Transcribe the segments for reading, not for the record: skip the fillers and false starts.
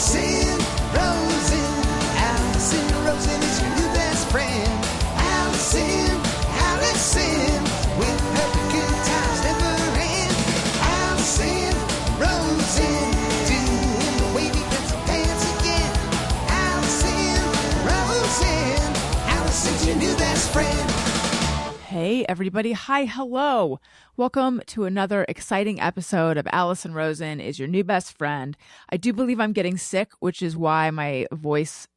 Alison Rosen. Alison Rosen is your new best friend. Alison, with her good times never end. Alison Rosen, doing the wavy pencil dance again. Alison Rosen, Alison's your new best friend. Hey, everybody. Hi, hello. Welcome to another exciting episode of Alison Rosen is your new best friend. I do believe I'm getting sick, which is why my voice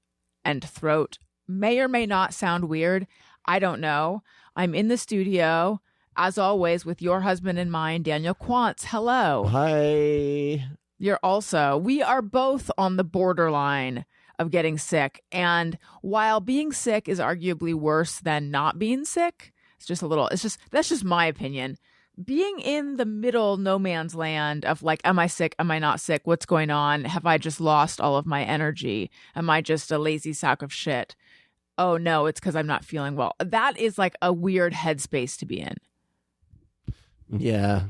and throat may or may not sound weird. I don't know. I'm in the studio, as always, with your husband and mine, Daniel Quantz. Hello. Hi. We are both on the borderline of getting sick. And while being sick is arguably worse than not being sick, that's just my opinion. Being in the middle no man's land of like, am I sick? Am I not sick? What's going on? Have I just lost all of my energy? Am I just a lazy sack of shit? Oh no, it's because I'm not feeling well. That is like a weird headspace to be in. Yeah.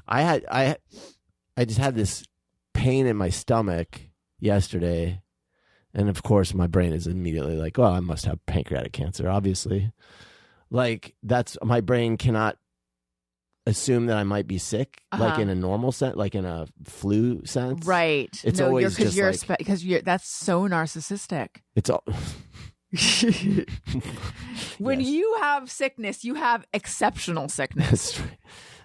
I just had this pain in my stomach yesterday. And of course my brain is immediately like, well, I must have pancreatic cancer, obviously. Like my brain cannot assume that I might be sick, like in a normal sense, like in a flu sense. Right. It's always because that's so narcissistic. It's all. When Yes. you have sickness, you have exceptional sickness. That's right.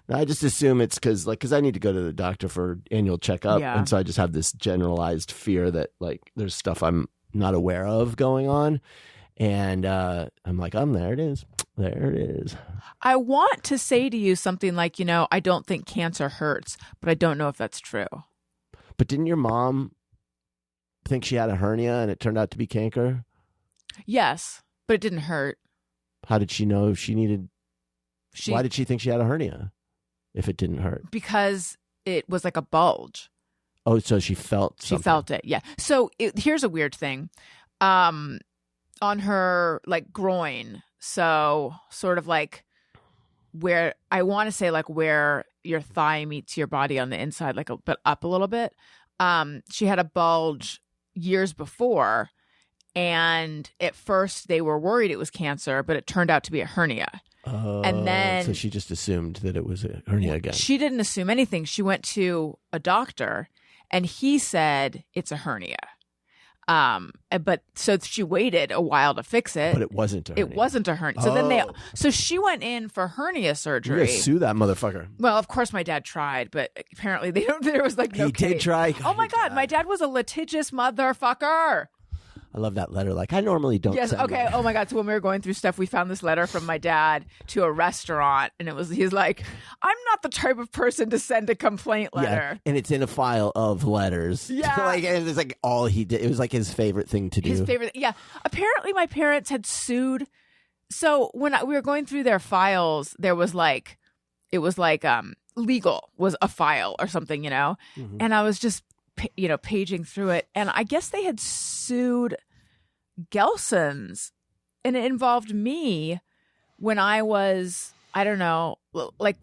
I just assume it's because I need to go to the doctor for annual checkup, Yeah. and so I just have this generalized fear that like there's stuff I'm not aware of going on, and I'm like, there it is. There it is. I want to say to you something like, I don't think cancer hurts, but I don't know if that's true. But didn't your mom think she had a hernia and it turned out to be canker? Yes, but it didn't hurt. How did she know she needed? Why did she think she had a hernia if it didn't hurt? Because it was like a bulge. Oh, so she felt something. She felt it, yeah. So here's a weird thing. On her like groin, so sort of like where I want to say like where your thigh meets your body on the inside, like but up a little bit. She had a bulge years before, and at first they were worried it was cancer, but it turned out to be a hernia. Oh, and then so she just assumed that it was a hernia again. She didn't assume anything. She went to a doctor, and he said it's a hernia. But so she waited a while to fix it. But it wasn't a hernia. It wasn't a hernia. So she went in for hernia surgery. You're gonna sue that motherfucker. Well, of course my dad tried, but apparently there was like no He did case. try. Oh my God, my dad was a litigious motherfucker. I love that letter. Like I normally don't. Yes. send Okay. them. Oh my God. So when we were going through stuff, we found this letter from my dad to a restaurant, and he's like, "I'm not the type of person to send a complaint letter." Yeah, and it's in a file of letters. Yeah. Like and it's like all he did. It was like his favorite thing to do. His favorite. Yeah. Apparently, my parents had sued. So when we were going through their files, it was like legal was a file or something, Mm-hmm. and I was just paging through it, and I guess they had sued Gelson's, and it involved me when I was, I don't know, like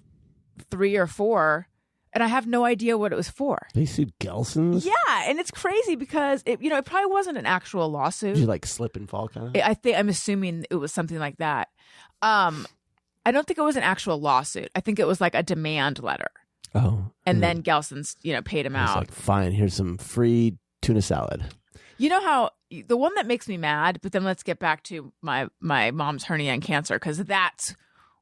3 or 4, and I have no idea what it was for. They sued Gelson's? Yeah, and it's crazy because it probably wasn't an actual lawsuit. Did you like slip and fall kind of? I'm assuming it was something like that. I don't think it was an actual lawsuit. I think it was like a demand letter. Oh. And then Gelson's, paid him It's out. like, fine, here's some free tuna salad. You know how the one that makes me mad, but then let's get back to my mom's hernia and cancer, because that's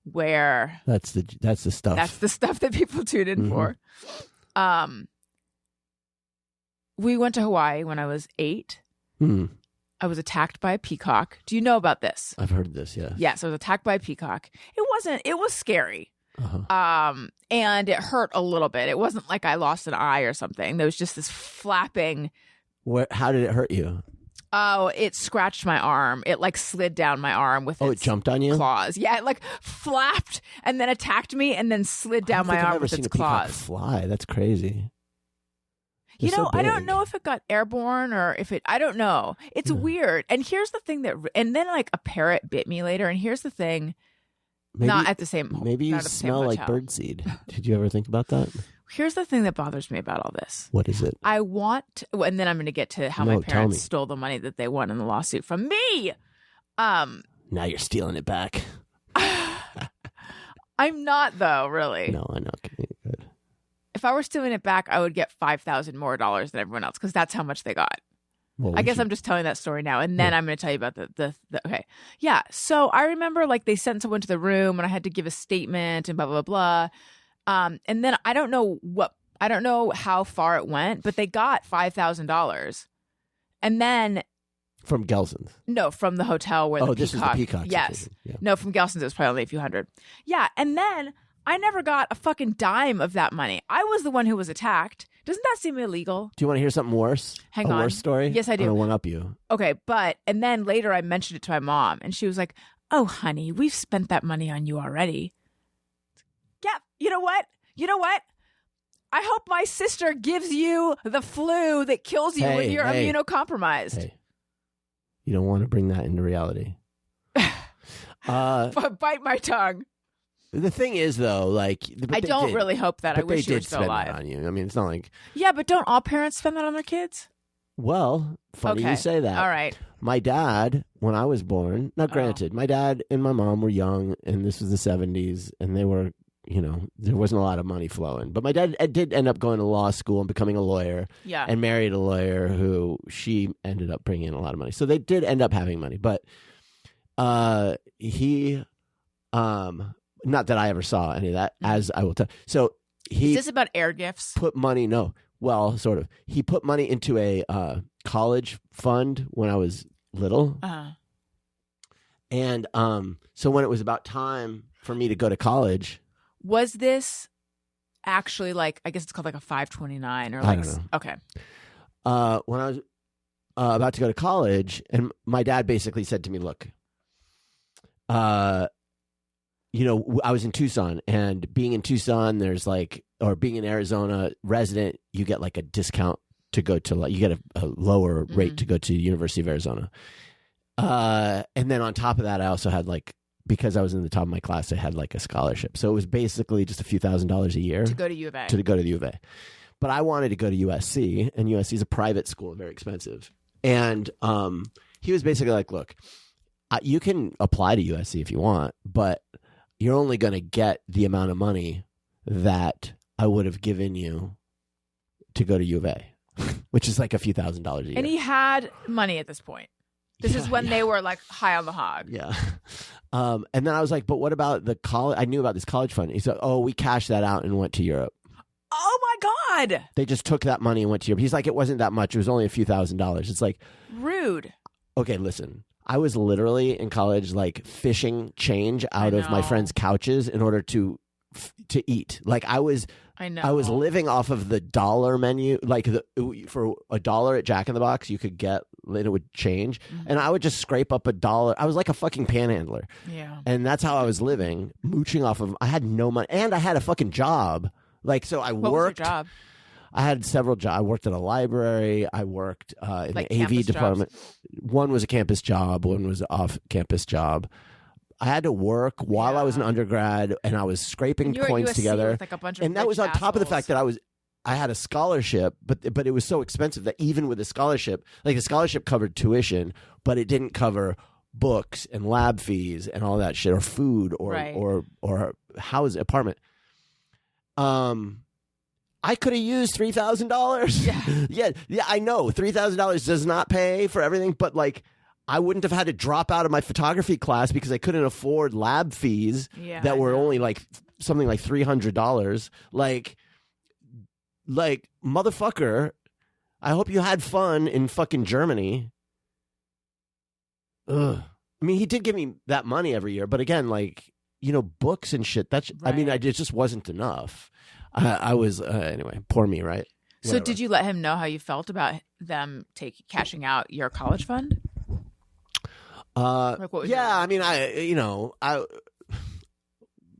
where That's the stuff. that's the stuff that people tune in for. We went to Hawaii when I was 8. I was attacked by a peacock. Do you know about this? I've heard this, yes. Yes, I was attacked by a peacock. It was scary. Uh-huh. And it hurt a little bit. It wasn't like I lost an eye or something. There was just this flapping. How did it hurt you? Oh, it scratched my arm. It like slid down my arm with its it jumped on you? claws. Yeah, it like flapped and then attacked me and then slid down my arm with its claws. I've never seen a peacock fly. That's crazy. They're so I don't big. know if it got airborne or if I don't know. It's weird. And here's the thing and then like a parrot bit me later. And here's the thing. Maybe, not at the same. Maybe you not at the same smell like hotel. birdseed. Did you ever think about that? Here's the thing that bothers me about all this. What is it? I want, and then I'm going to get to how No, my tell parents me. stole the money that they won in the lawsuit from me. Now you're stealing it back. I'm not, though, really. No, I know. Okay, good. If I were stealing it back, I would get $5,000 more than everyone else because that's how much they got. Well, I guess I'm just telling that story now, and then I'm going to tell you about the okay. Yeah, so I remember like they sent someone to the room and I had to give a statement and blah, blah, blah. And then I don't know how far it went, but they got $5,000. And then from Gelson's. no, from the hotel where the this peacock. is the peacock. Yes. situation. Yeah. No, from Gelson's it was probably only a few hundred. Yeah, and then I never got a fucking dime of that money. I was the one who was attacked. Doesn't that seem illegal? Do you want to hear something worse? Hang a on. worse story? Yes, I do. I'm gonna one up you. Okay, and then later I mentioned it to my mom, and she was like, "Oh, honey, we've spent that money on you already." Yeah, you know what? I hope my sister gives you the flu that kills you when you're immunocompromised. Hey, you don't want to bring that into reality. Bite my tongue. The thing is, though, like I don't really hope that. I But wish they you were did still spend alive. that on you. I mean, it's not like. Yeah, but don't all parents spend that on their kids? Well, funny Okay. you say that. All right. My dad, when I was born, now granted, my dad and my mom were young, and this was the 70s, and they were, there wasn't a lot of money flowing. But my dad did end up going to law school and becoming a lawyer, Yeah. and married a lawyer who she ended up bringing in a lot of money. So they did end up having money, but he, not that I ever saw any of that, as I will tell. So he Is this about air gifts? put money. No, well, sort of. He put money into a college fund when I was little, and so when it was about time for me to go to college, Was this actually like, I guess it's called like a 529 or I like, don't know. Okay. when I was about to go to college, and my dad basically said to me, "Look, I was in Tucson, and being in Tucson, there's like, or being in Arizona resident, you get like a discount to go to, like, you get a lower rate to go to the University of Arizona. And then on top of that, I also had like, because I was in the top of my class, I had like a scholarship. So it was basically just a few $1,000s a year To go to U of A. to go to the U of A. But I wanted to go to USC, and USC is a private school, very expensive. And he was basically like, "Look, you can apply to USC if you want, but you're only going to get the amount of money that I would have given you to go to U of A," which is like a few $1,000s a year. And he had money at this point. This is when they were like high on the hog. Yeah. And then I was like, "But what about the college?" I knew about this college fund. He said, "Oh, we cashed that out and went to Europe." Oh my God. They just took that money and went to Europe. He's like, "It wasn't that much. It was only a few $1,000s." It's like, Rude. okay, listen. I was literally in college, like fishing change out of my know. friends' couches in order to eat. Like I was living off of the dollar menu. Like for $1 at Jack in the Box, you could get, and it would change, and I would just scrape up $1. I was like a fucking panhandler, Yeah. and that's how I was living, mooching off of. I had no money, and I had a fucking job. Like, so I What worked. was your job? I had several jobs. I worked at a library. I worked in Like the AV campus department. One was a campus job. One was an off-campus job. I had to work while I was an undergrad, and I was scraping And you were at coins USC together. with, like, a bunch of And that rich was on top of the fact assholes. that I had a scholarship, but it was so expensive that even with the scholarship, like the scholarship covered tuition, but it didn't cover books and lab fees and all that shit, or food, or Right. or house apartment. I could have used $3,000. Yeah. yeah. I know $3,000 does not pay for everything, but like, I wouldn't have had to drop out of my photography class because I couldn't afford lab fees Yeah, that I were know. only like something like $300. Like motherfucker, I hope you had fun in fucking Germany. Ugh. I mean, he did give me that money every year, but again, like, books and shit. Right. It just wasn't enough. I was anyway. Poor me, right? So did you let him know how you felt about them cashing out your college fund? Like, what was Yeah, your- I mean,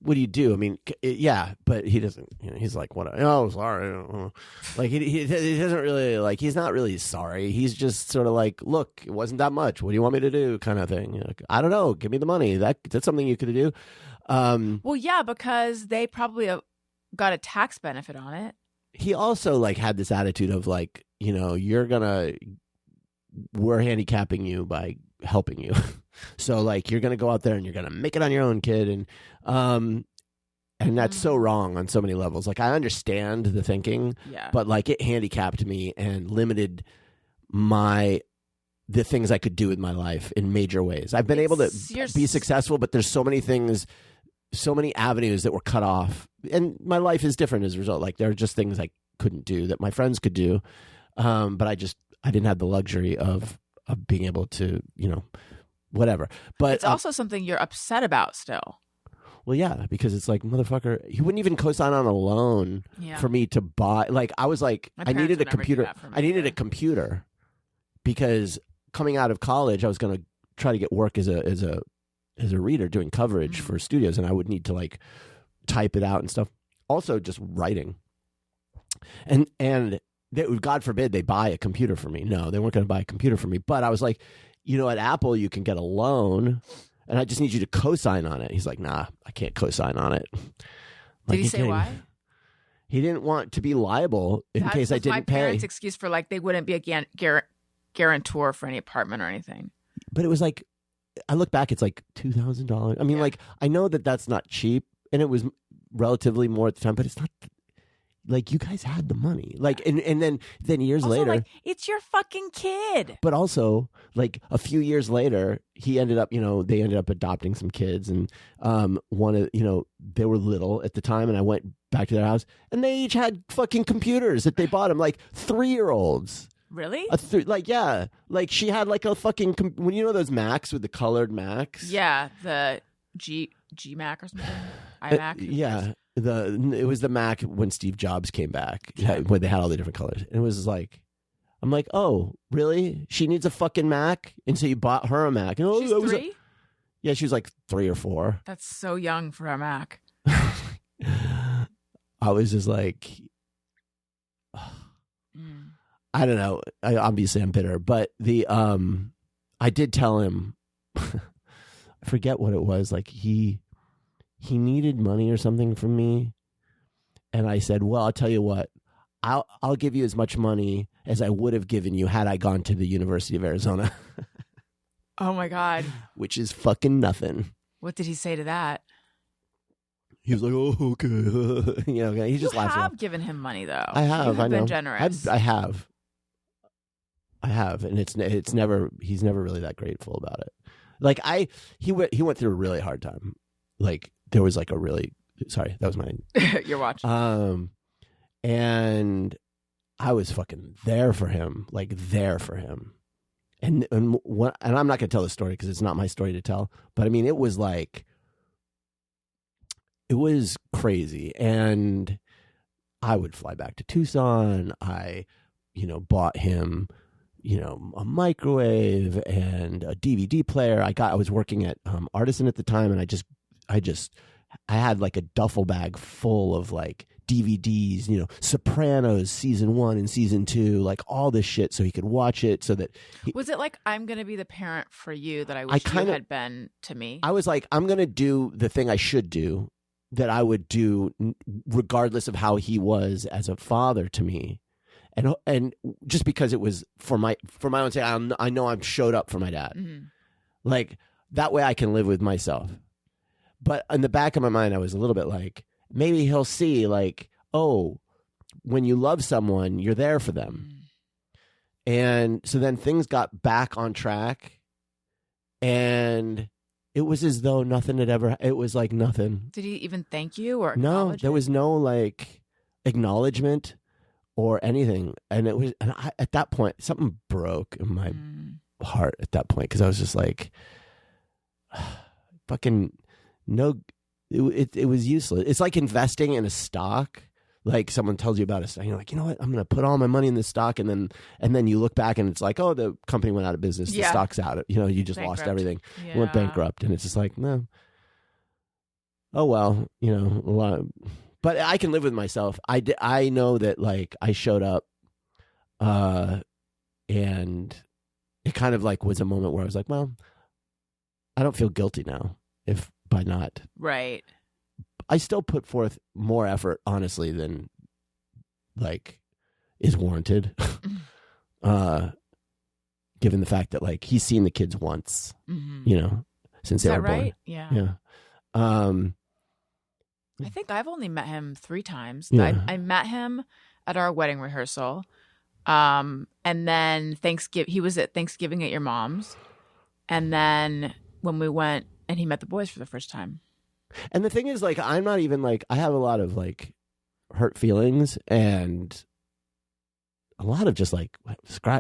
what do you do? I mean, yeah, but he doesn't. He's like, what? Oh, sorry. Like he doesn't really like. He's not really sorry. He's just sort of like, look, it wasn't that much. What do you want me to do? Kind of thing. Like, I don't know. Give me the money. That's something you could do. Well, yeah, because they probably got a tax benefit on it. he also like had this attitude of like, you know, we're handicapping you by helping you. So like, you're going to go out there and you're going to make it on your own, kid. And that's so wrong on so many levels. Like, I understand the thinking, but like it handicapped me and limited the things I could do with my life in major ways. I've been able to be successful, but there's so many things, so many avenues that were cut off. And my life is different as a result. Like, there are just things I couldn't do that my friends could do. But I didn't have the luxury of being able to, you know, whatever. But it's also something you're upset about still. Well, yeah, because it's like, motherfucker, he wouldn't even co-sign on a loan for me to buy. Like, I was like, I needed a computer. I needed a computer because coming out of college, I was going to try to get work as a reader doing coverage for studios, and I would need to like type it out and stuff. Also, just writing, and God forbid they buy a computer for me. No, they weren't going to buy a computer for me. But I was like, you know, at Apple you can get a loan, and I just need you to co-sign on it. He's like, nah, I can't co-sign on it. Did he say why? He didn't want to be liable in case I didn't pay. My parents' excuse for like they wouldn't be a guarantor for any apartment or anything. But it was like, I look back, it's like $2,000. I mean, like, I know that that's not cheap, and it was relatively more at the time, but it's not. Like, you guys had the money, like, and then years also, later, like, it's your fucking kid. But also, like, a few years later, he ended up, you know, they ended up adopting some kids, and one of, you know, they were little at the time, and I went back to their house, and they each had fucking computers that they bought them, like 3-year-olds. Really? Like, yeah, like she had like a fucking when you know those Macs with the colored Macs. Yeah, the G Mac or something. iMac. Yeah. It was the Mac when Steve Jobs came back, when they had all the different colors. And it was like, I'm like, oh, really? She needs a fucking Mac? And so you bought her a Mac. And, oh, she's 3? Yeah, she was like 3 or 4. That's so young for a Mac. I was just like, I don't know. Obviously, I'm bitter. But I did tell him, I forget what it was. Like, he needed money or something from me, and I said, well, I'll tell you what, I'll give you as much money as I would have given you had I gone to the University of Arizona. Oh my God. Which is fucking nothing. What did he say to that? He was like, oh, okay. You know, he just laughed. You have given him money, though. I have. I know. Been generous. I have, and it's never. He's never really that grateful about it. Like he went through a really hard time. Like, there was like a really, sorry, that was mine. You're watching. And I was fucking there for him, like there for him. And I'm not going to tell the story because it's not my story to tell. But I mean, it was like, it was crazy. And I would fly back to Tucson. I, you know, bought him, you know, a microwave and a DVD player. I was working at Artisan at the time, and I had like a duffel bag full of like DVDs, you know, Sopranos season 1 and season 2, like all this shit, so he could watch it. So that was it like, I'm going to be the parent for you that I wish you had been to me? I was like, I'm going to do the thing I should do, that I would do regardless of how he was as a father to me. And just because it was for my own sake, I know I'm showed up for my dad. Mm-hmm. Like, that way I can live with myself. But in the back of my mind, I was a little bit like, maybe he'll see, like, oh, when you love someone, you're there for them. And so then things got back on track, and it was as though nothing had ever, it was like nothing. Did he even thank you or no? There was no like acknowledgement or anything. And it was, at that point, something broke in my heart at that point, because I was just like, fucking no, it was useless. It's like investing in a stock. Like, someone tells you about a stock, you're like, you know what, I'm going to put all my money in this stock, and then you look back and it's like, oh, the company went out of business, the stock's out, you know, you just lost everything. You went bankrupt, and it's just like, no, oh well, you know, but I can live with myself. I know that, like, I showed up, and it kind of like was a moment where I was like, well, I don't feel guilty now by not. Right. I still put forth more effort, honestly, than like is warranted. Given the fact that like he's seen the kids once, since Is they that were born. right? Yeah. Yeah. I think I've only met him 3 times. Yeah. I met him at our wedding rehearsal. And then he was at Thanksgiving at your mom's. And then when we went and he met the boys for the first time. And the thing is, like, I'm not even like, I have a lot of like hurt feelings and a lot of just like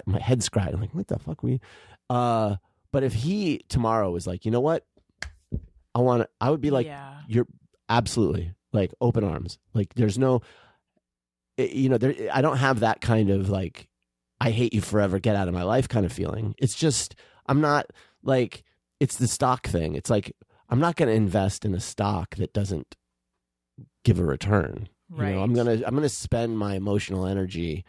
my head scratching, like, what the fuck but if he tomorrow was like, you know what, I would be like, you're absolutely like open arms. Like there's no, I don't have that kind of like, I hate you forever, get out of my life kind of feeling. It's just, I'm not like, it's the stock thing. It's like, I'm not going to invest in a stock that doesn't give a return. Right. I'm going to spend my emotional energy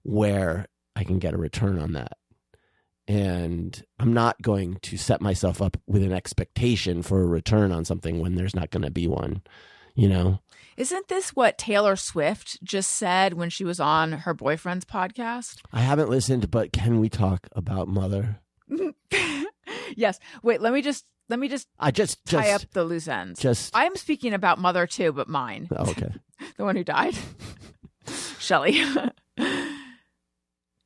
where I can get a return on that. And I'm not going to set myself up with an expectation for a return on something when there's not going to be one, Isn't this what Taylor Swift just said when she was on her boyfriend's podcast? I haven't listened, but can we talk about Mother? Yes. Wait, let me just I just tie up the loose ends. I'm speaking about Mother too, but mine. Oh, okay. The one who died. Shelley.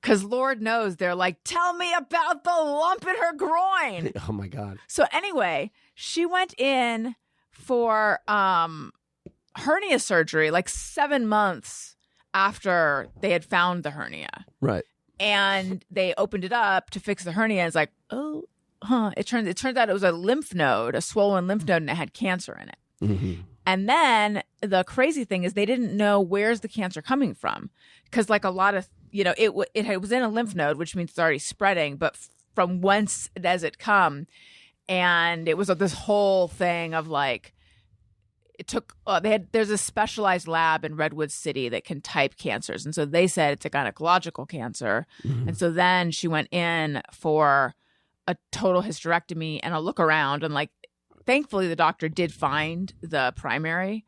Because Lord knows they're like, tell me about the lump in her groin. Oh, my God. So anyway, she went in for hernia surgery like 7 months after they had found the hernia. Right. And they opened it up to fix the hernia. And it's like, It turns out it was a lymph node, a swollen lymph node, and it had cancer in it. Mm-hmm. And then the crazy thing is they didn't know where's the cancer coming from. Because like a lot of, it was in a lymph node, which means it's already spreading, but from whence does it come? And it was this whole thing of like, it took, there's a specialized lab in Redwood City that can type cancers. And so they said it's a gynecological cancer. Mm-hmm. And so then she went in for a total hysterectomy and a look around. And like, thankfully the doctor did find the primary.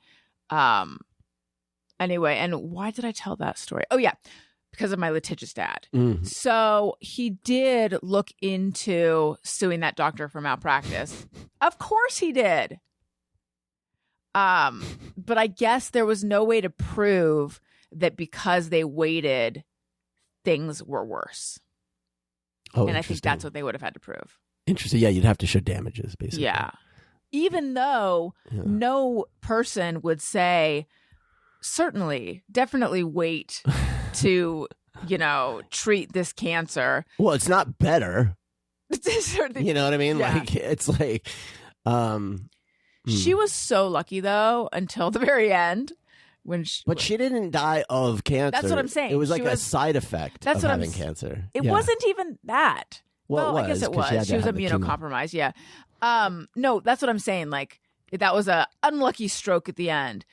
Anyway, and why did I tell that story? Oh yeah, because of my litigious dad. Mm-hmm. So he did look into suing that doctor for malpractice. Of course he did. But I guess there was no way to prove that because they waited, things were worse. Oh, and I think that's what they would have had to prove. Interesting. Yeah, you'd have to show damages, basically. Yeah. Even though no person would say, certainly, definitely wait to, treat this cancer. Well, it's not better. You know what I mean? Yeah. Like, it's like... She was so lucky, though, until the very end. But she didn't die of cancer. That's what I'm saying. It was like a side effect of having cancer. It wasn't even that. Well, I guess it was. She was immunocompromised, yeah. No, that's what I'm saying. Like, that was a unlucky stroke at the end.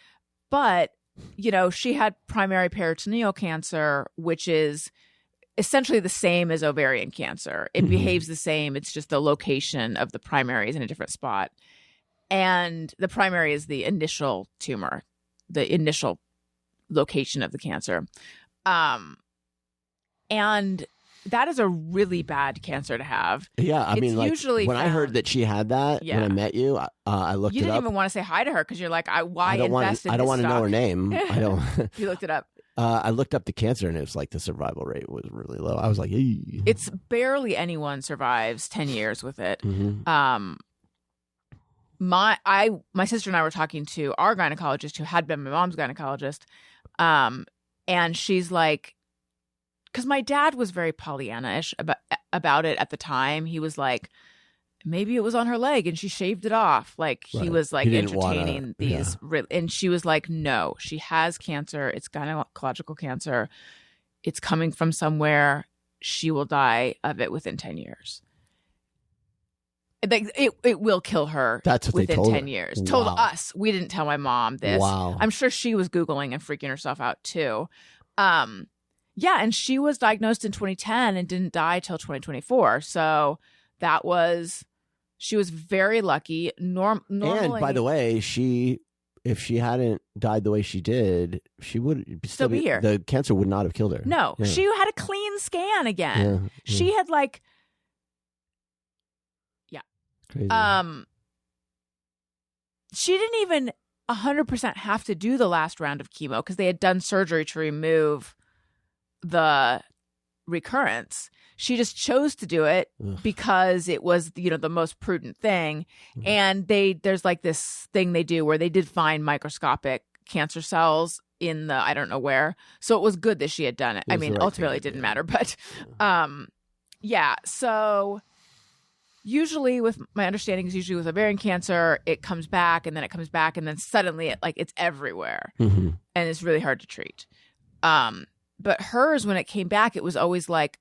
But, she had primary peritoneal cancer, which is essentially the same as ovarian cancer. It behaves the same. It's just the location of the primary is in a different spot. And the primary is the initial tumor, the initial location of the cancer. And that is a really bad cancer to have. Yeah, I mean, like, usually when I heard that she had that, when I met you, I looked it up. You didn't even want to say hi to her because you're like, why invest in this I don't want to know her name. I don't. You looked it up. I looked up the cancer, and it was like the survival rate was really low. I was like, eee. It's barely anyone survives 10 years with it. Mm-hmm. My sister and I were talking to our gynecologist who had been my mom's gynecologist. And she's like, because my dad was very Pollyanna-ish about it at the time. He was like, maybe it was on her leg and she shaved it off. Like he was like entertaining these. And she was like, no, she has cancer. It's gynecological cancer. It's coming from somewhere. She will die of it within 10 years. It will kill her. That's what within they told 10 her. years. Wow. Told us. We didn't tell my mom this. Wow. I'm sure she was Googling and freaking herself out too. Yeah, and she was diagnosed in 2010 and didn't die till 2024. So she was very lucky. Normally, and by the way, she if she hadn't died the way she did, she would Still be here. The cancer would not have killed her. No, Yeah. she had a clean scan again. Yeah, She had like, Crazy. she didn't even 100% have to do the last round of chemo because they had done surgery to remove the recurrence. She just chose to do it Ugh. because it was, the most prudent thing. Mhm. And there's like this thing they do where they did find microscopic cancer cells in the, I don't know where. So it was good that she had done it. It I was mean, the right ultimately it thing to didn't do. matter, but so usually with my understanding is usually with ovarian cancer, it comes back and then it comes back and then suddenly it's everywhere Mhm. and it's really hard to treat. But hers, when it came back, it was always like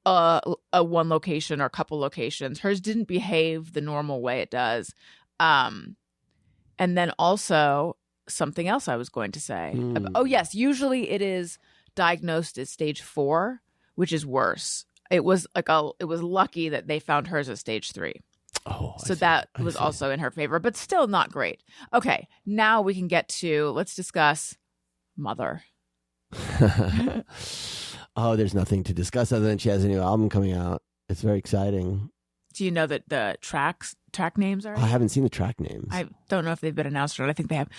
a one location or a couple locations. Hers didn't behave the normal way it does. And then also something else I was going to say. Oh yes, usually it is diagnosed as stage 4, which is worse. It was lucky that they found hers at stage 3. Oh, So that was also in her favor, but still not great. Okay, now we can let's discuss Mother. Oh, there's nothing to discuss other than she has a new album coming out. It's very exciting. Do you know that the track names are? I haven't seen the track names. I don't know if they've been announced or not. I think they have.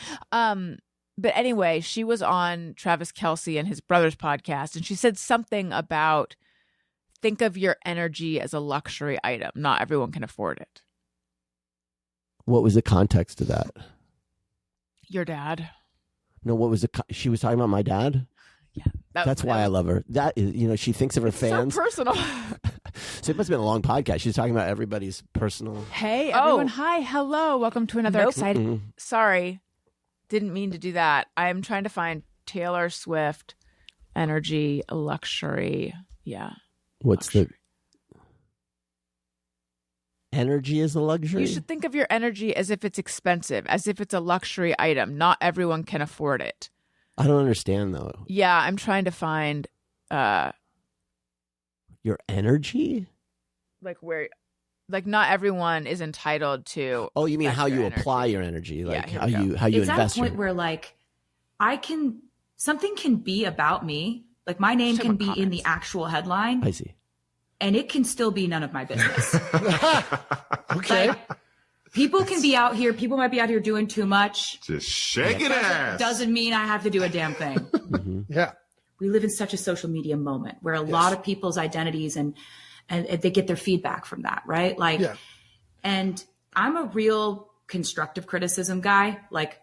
But anyway, she was on Travis Kelce and his brother's podcast, and she said something about think of your energy as a luxury item. Not everyone can afford it. What was the context of that? Your dad. No, what was she was talking about my dad? Yeah. That's why I love her. That is, she thinks of her fans. So personal. So it must have been a long podcast. She's talking about everybody's personal. Hey, everyone. Hi. Hello. Welcome to another exciting. Mm-mm. Sorry. Didn't mean to do that. I'm trying to find Taylor Swift energy, luxury. Yeah. What's luxury. the energy is a luxury? You should think of your energy as if it's expensive, as if it's a luxury item. Not everyone can afford it. I don't understand though. Yeah, I'm trying to find Your energy? not everyone is entitled to. Oh, you mean how you energy. apply your energy, like here how we go. you It's at invest a point your. where something can be about me. Like my name Some can be in comments. the actual headline I see. and it can still be none of my business. Okay. Like, people can be out here. People might be out here doing too much. Just shaking ass. Doesn't mean I have to do a damn thing. Mhm. Yeah. We live in such a social media moment where a lot of people's identities and they get their feedback from that, right? Like, Yeah. and I'm a real constructive criticism guy. Like,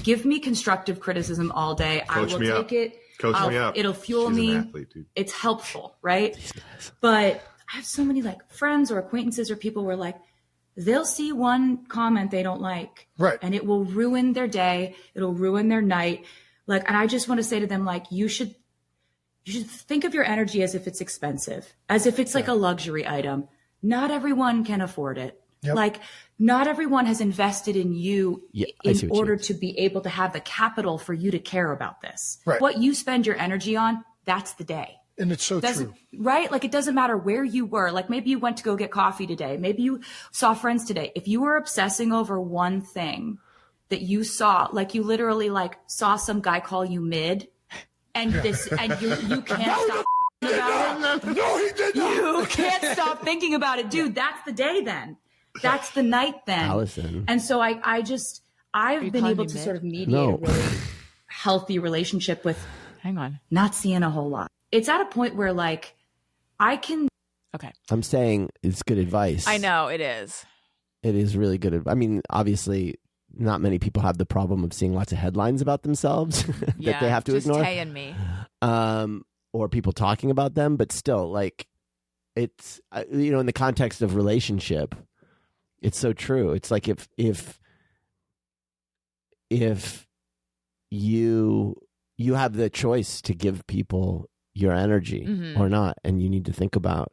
give me constructive criticism all day. Coach I will me take up. it. Coach me up. It'll fuel She's me. an athlete, dude. It's helpful, right? But I have so many friends or acquaintances or people where they'll see one comment they don't like, Right. and it will ruin their day. It'll ruin their night. And I just want to say to them, you should think of your energy as if it's expensive, as if it's a luxury item. Not everyone can afford it. Yep. Not everyone has invested in you I see in what you order mean. to be able to have the capital for you to care about this. Right. What you spend your energy on, that's the day. And it's so Doesn't true. right? It doesn't matter where you were. Maybe you went to go get coffee today. Maybe you saw friends today. If you were obsessing over one thing that you saw, you literally saw some guy call you mid, and you can't stop about it. No, he did not. You can't stop thinking about it, dude. That's the day then. That's the night then. Allison. And so I've you been calling able me to mid? sort of mediate No. a really healthy relationship with Hang on. not seeing a whole lot. It's at a point where I can. Okay. I'm saying it's good advice. I know it is. It is really good. I mean, obviously, not many people have the problem of seeing lots of headlines about themselves that they have to just ignore. Tay and me. Or people talking about them, but still, it's in the context of relationship, it's so true. It's like if you have the choice to give people your energy Mhm. or not, and you need to think about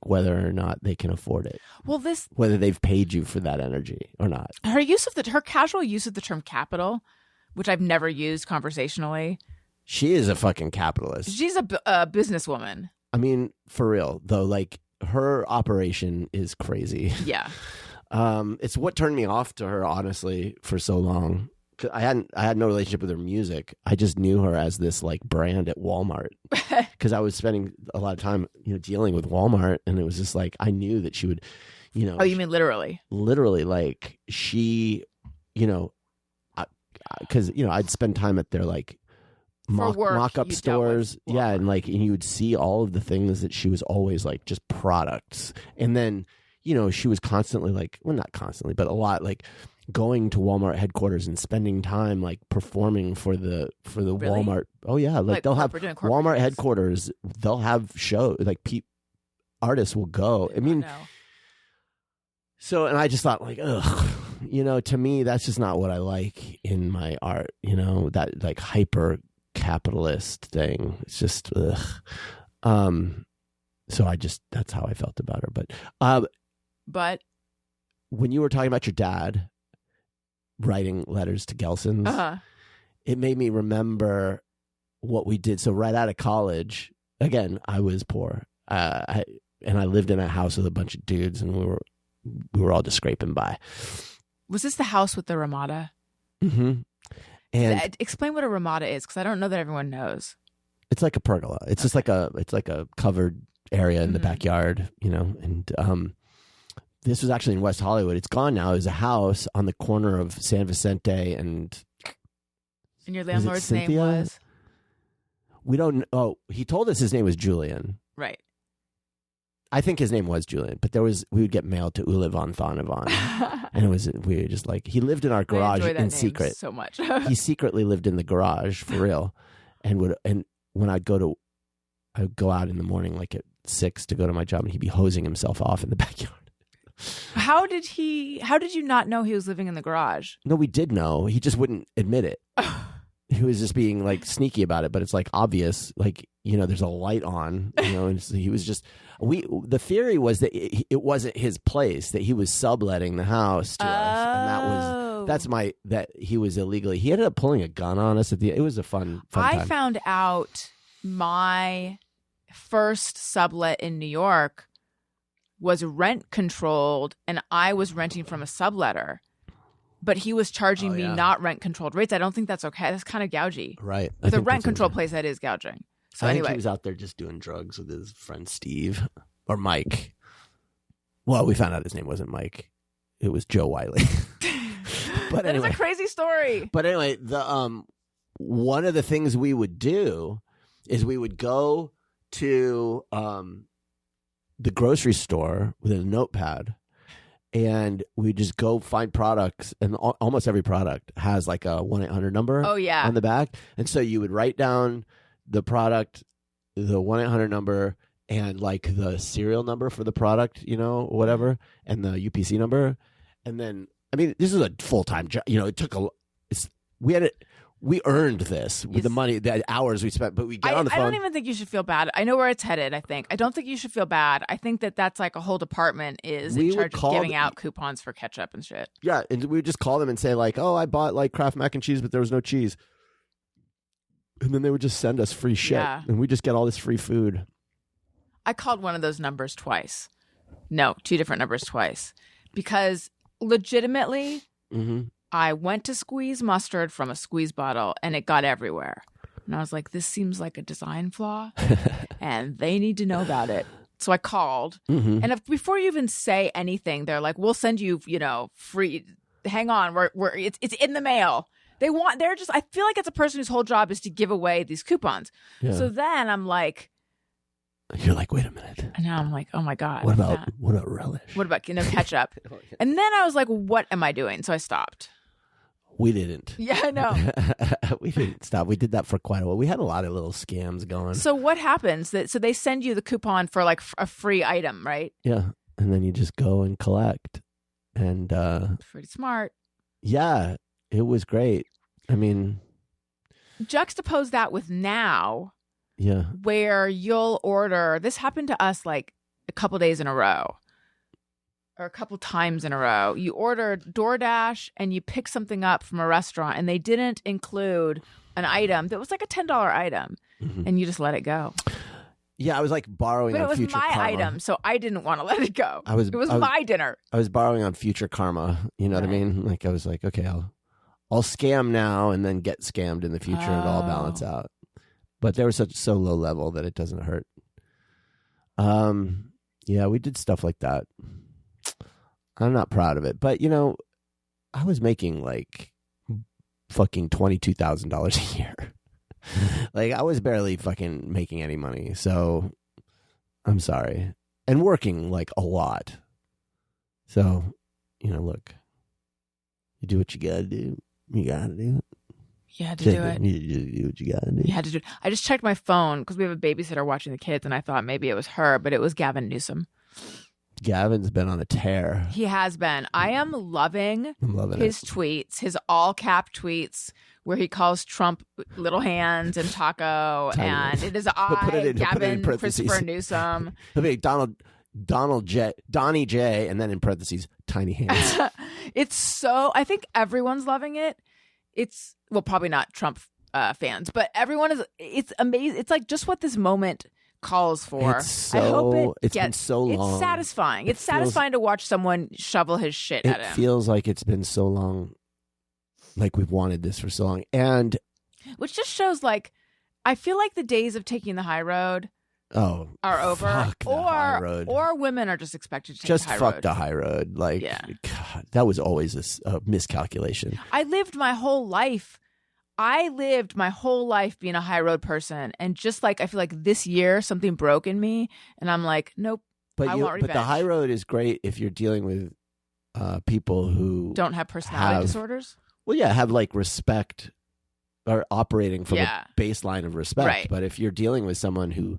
whether or not they can afford it, Well, whether they've paid you for that energy or not. her casual use of the term capital, which I've never used conversationally. She is a fucking capitalist. She's a businesswoman. I mean, for real though, her operation is crazy. Yeah. It's what turned me off to her, honestly, for so long. I had no relationship with her music. I just knew her as this like brand at Walmart because I was spending a lot of time, dealing with Walmart, and it was just like I knew that she would, Oh, you mean literally? literally like she, because I'd spend time at their like For work, mock-up you dealt stores, with yeah, Walmart. and you would see all of the things that she was always like just products, and then she was constantly like, well, not constantly, but a lot like going to Walmart headquarters and spending time like performing for the Really? Walmart. Oh yeah, like they'll have corporate- doing corporate Walmart gigs? headquarters. They'll have shows like artists will go. I mean, No. so and I just thought like, ugh, to me that's just not what I like in my art. That like hyper capitalist thing. It's just ugh. So that's how I felt about her. But when you were talking about your dad writing letters to Gelson's, it made me remember what we did. So right out of college, again, I was poor, and I lived in a house with a bunch of dudes, and we were all just scraping by. was this the house with the Ramada? Mm-hmm. And Explain what a Ramada is, because I don't know that everyone knows. it's like a pergola. It's just like a covered area in the Mhm. backyard, and this was actually in West Hollywood. It's gone now. It was a house on the corner of San Vicente and And your landlord's name Cynthia? was? we don't. Oh, he told us his name was Julian. Right. I think his name was Julian, but we would get mail to Ule von Thonavon, and we were just like he lived in our I garage enjoy that in name secret. so much. He secretly lived in the garage for real, and when I'd go out in the morning like at 6 to go to my job, and he'd be hosing himself off in the backyard. How did you not know he was living in the garage? No, we did know. He just wouldn't admit it. He was just being like sneaky about it, but it's like obvious, like, there's a light on, and so he was just, the theory was that it wasn't his place, that he was subletting the house to us. And that he was illegally, he ended up pulling a gun on us it was a fun I time. found out my first sublet in New York was rent controlled, and I was renting from a subletter, but he was charging me not rent controlled rates. I don't think that's okay. That's kind of gougy. Right. With a rent controlled place, that is gouging. So I think anyway, he was out there just doing drugs with his friend Steve or Mike. Well, we found out his name wasn't Mike. It was Joe Wiley. But that anyway. is a crazy story. But anyway, one of the things we would do is we would go to the grocery store with a notepad, and we just go find products, and almost every product has like a 1-800 number Oh yeah. on the back. And so you would write down the product, the 1-800 number, and like the serial number for the product, whatever, and the UPC number. And then, I mean, this is a full-time job. It took we earned this with the money, the hours we spent, but we get on the phone. I don't even think you should feel bad. I know where it's headed, I think. I don't think you should feel bad. I think that's like a whole department is We in would charge of giving out coupons for ketchup and shit. Yeah, and we would just call them and say like, "Oh, I bought like Kraft mac and cheese, but there was no cheese," and then they would just send us free shit, Yeah. and we just get all this free food. I called one of those numbers twice. No, 2 different numbers twice, because legitimately, Mm-hmm. I went to squeeze mustard from a squeeze bottle, and it got everywhere. And I was like, "This seems like a design flaw, and they need to know about it." So I called, Mm-hmm. and before you even say anything, they're like, "We'll send you, free. Hang on, it's in the mail." I feel like it's a person whose whole job is to give away these coupons. Yeah. So then I'm like, You're like, wait a minute. and now I'm like, oh my God. What about relish? What about ketchup? And then I was like, what am I doing? So I stopped. We didn't. Yeah, I know. We didn't stop. We did that for quite a while. We had a lot of little scams going. So what happens? So they send you the coupon for like a free item, right? Yeah, and then you just go and collect, and Pretty smart. yeah, it was great. I mean, Juxtapose that with now, yeah, where you'll order. This happened to us like a couple days in a row, or a couple times in a row. You order DoorDash and you pick something up from a restaurant, and they didn't include an item that was like a $10 item, Mhm. and you just let it go. yeah. I was like borrowing But on it was future my karma. item, so I didn't want to let it go. I was my dinner. I was borrowing on future karma. You know what I Right. mean? Like I was like, okay, I'll I'll scam now and then get scammed in the future and it'll all balance out. But they were so low level that it doesn't hurt. Yeah, we did stuff like that. I'm not proud of it, but you know, I was making like fucking $22,000 a year. Like I was barely fucking making any money, so I'm sorry. And working like a lot. So, you know, look, you do what you gotta do. You gotta do it. You had to do it. You do what you gotta do. You had to do it. I just checked my phone because we have a babysitter watching the kids, and I thought maybe it was her, but it was Gavin Newsom. Gavin's been on a tear. He has been. I am loving his tweets, his all cap tweets, where he calls Trump little hands and taco, and it is Gavin Christopher Newsom. Donald J, Donnie J, and then in parentheses, tiny hands. It's so. I think everyone's loving it. It's probably not Trump fans, but everyone is. It's amazing. It's like just what this moment calls for. It's I hope it's been so long. It's satisfying. It's satisfying to watch someone shovel his shit at him. It feels like it's been so long. Like we've wanted this for so long, and which just shows like I feel like the days of taking the high road are over, high road. or women are just expected to take just the high fuck road. the high road. Like, God, that was always a miscalculation. I lived my whole life being a high road person, and just like I feel like this year something broke in me, and I'm like, nope. But I want revenge. But the high road is great if you're dealing with people who don't have personality disorders. Well, yeah, have like respect or operating from a baseline of respect. Right. But if you're dealing with someone who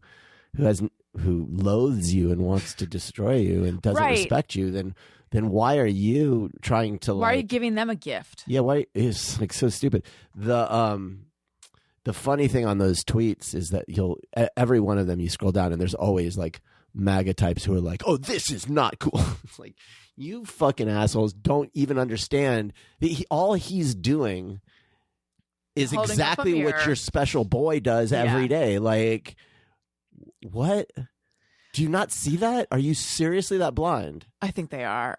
loathes you and wants to destroy you and doesn't respect you, then why are you trying to? Why are you giving them a gift? Yeah, why is like so stupid. The funny thing on those tweets is that every one of them you scroll down and there's always like MAGA types who are like, oh, this is not cool. It's like, you fucking assholes don't even understand that all he's doing is holding exactly what your special boy does every day. Like, what? Do you not see that? Are you seriously that blind? I think they are.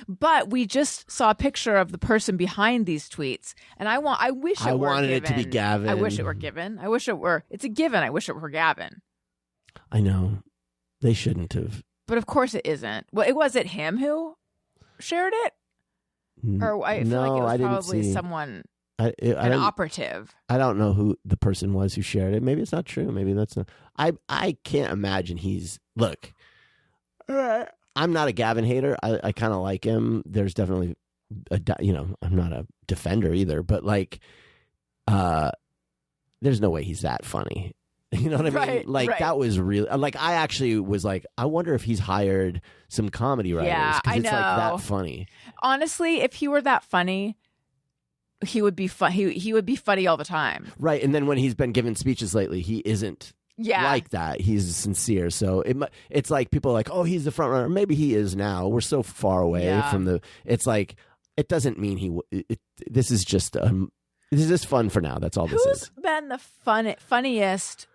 But we just saw a picture of the person behind these tweets, and I wanted it to be Gavin. I wish it were given. I wish it were. It's a given. I wish it were Gavin. I know. They shouldn't have. But of course it isn't. Well, was it him who shared it? Or I feel like it was probably someone, an operative. I don't know who the person was who shared it. Maybe it's not true. Maybe that's not. I can't imagine look, I'm not a Gavin hater. I kind of like him. There's definitely, I'm not a defender either. But like, there's no way he's that funny. You know what I mean? Like that was really like I actually was like, I wonder if he's hired some comedy writers. Yeah, I know. It's like that funny. Honestly, if he were that funny, he would be fun. He would be funny all the time. Right, and then when he's been given speeches lately, he isn't like that. He's sincere. So it's like people are like, oh, he's the front runner. Maybe he is now. We're so far away from the. It's like it doesn't mean this is just fun for now. That's all this is. Who's been the funniest